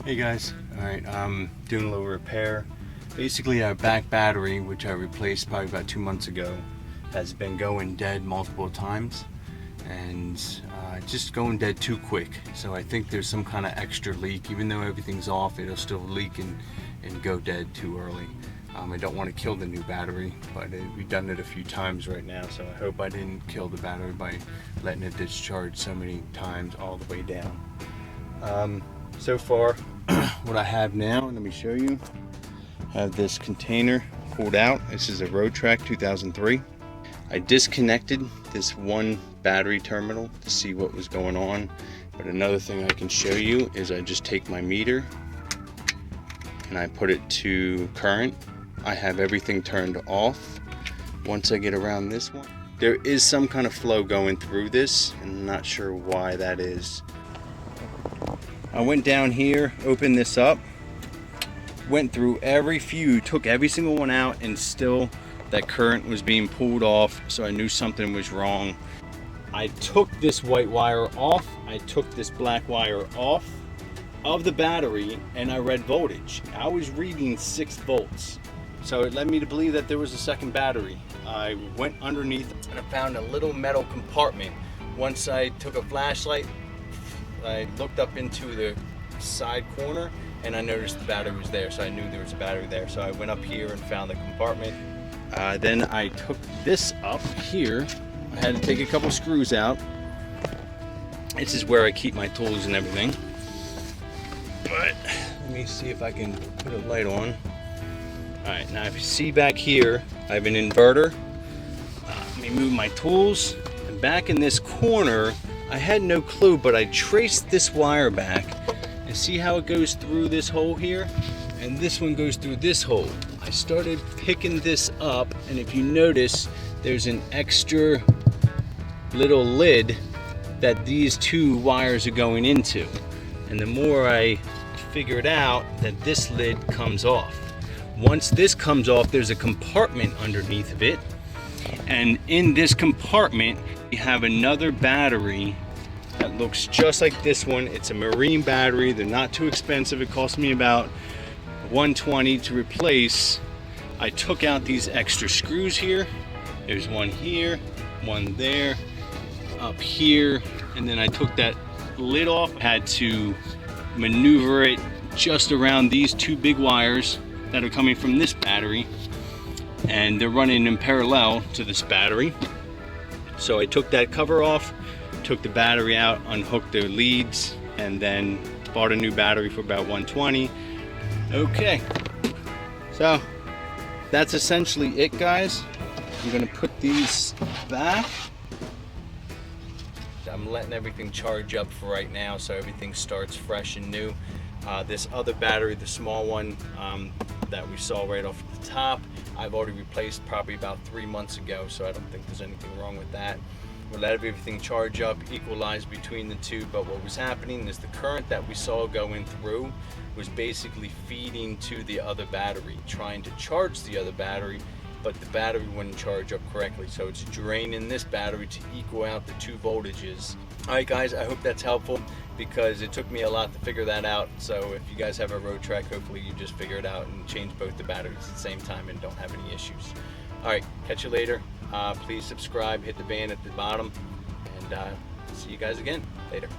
Hey guys, alright, doing a little repair. Basically our back battery, which I replaced probably about 2 months ago, has been going dead multiple times and just going dead too quick. So I think there's some kind of extra leak. Even though everything's off, it'll still leak and go dead too early. I don't want to kill the new battery, but we've done it a few times right now, so I hope I didn't kill the battery by letting it discharge so many times all the way down. So far, what I have now, let me show you. I have this container pulled out. This is a Road Track 2003. I disconnected this one battery terminal to see what was going on. But another thing I can show you is I just take my meter and I put it to current. I have everything turned off. Once I get around this one, there is some kind of flow going through this, and I'm not sure why that is. I went down here, opened this up, went through every fuse, took every single one out, and still that current was being pulled off, so I knew something was wrong. I took this white wire off, I took this black wire off of the battery, and I read voltage. I was reading 6 volts. So it led me to believe that there was a second battery. I went underneath and I found a little metal compartment. Once I took a flashlight, I looked up into the side corner and I noticed the battery was there, so I knew there was a battery there. So I went up here and found the compartment. Then I took this up here. I had to take a couple screws out. This is where I keep my tools and everything. But let me see if I can put a light on. Alright, now if you see back here, I have an inverter. Let me move my tools. And back in this corner, I had no clue, but I traced this wire back and see how it goes through this hole here? And this one goes through this hole. I started picking this up, and if you notice, there's an extra little lid that these 2 wires are going into. And the more I figured out that this lid comes off. Once this comes off, there's a compartment underneath of it. And in this compartment, you have another battery that looks just like this one. It's a marine battery. They're not too expensive. It cost me about $120 to replace. I took out these extra screws here. There's one here, one there, up here. And then I took that lid off. Had to maneuver it just around these 2 big wires that are coming from this battery, and they're running in parallel to this battery. So I took that cover off, took the battery out, unhooked the leads, and then bought a new battery for about $120. Okay, so that's essentially it, guys. I'm gonna put these back. I'm letting everything charge up for right now, so everything starts fresh and new. This other battery, the small one that we saw right off the top, I've already replaced probably about 3 months ago, so I don't think there's anything wrong with that. We'll let everything charge up, equalize between the 2, but what was happening is the current that we saw going through was basically feeding to the other battery, trying to charge the other battery, but the battery wouldn't charge up correctly, so it's draining this battery to equal out the 2 voltages. Alright guys, I hope that's helpful, because it took me a lot to figure that out. So if you guys have a Road Track, hopefully you just figure it out and change both the batteries at the same time and don't have any issues. Alright, catch you later. Please subscribe, hit the bell at the bottom, and see you guys again later.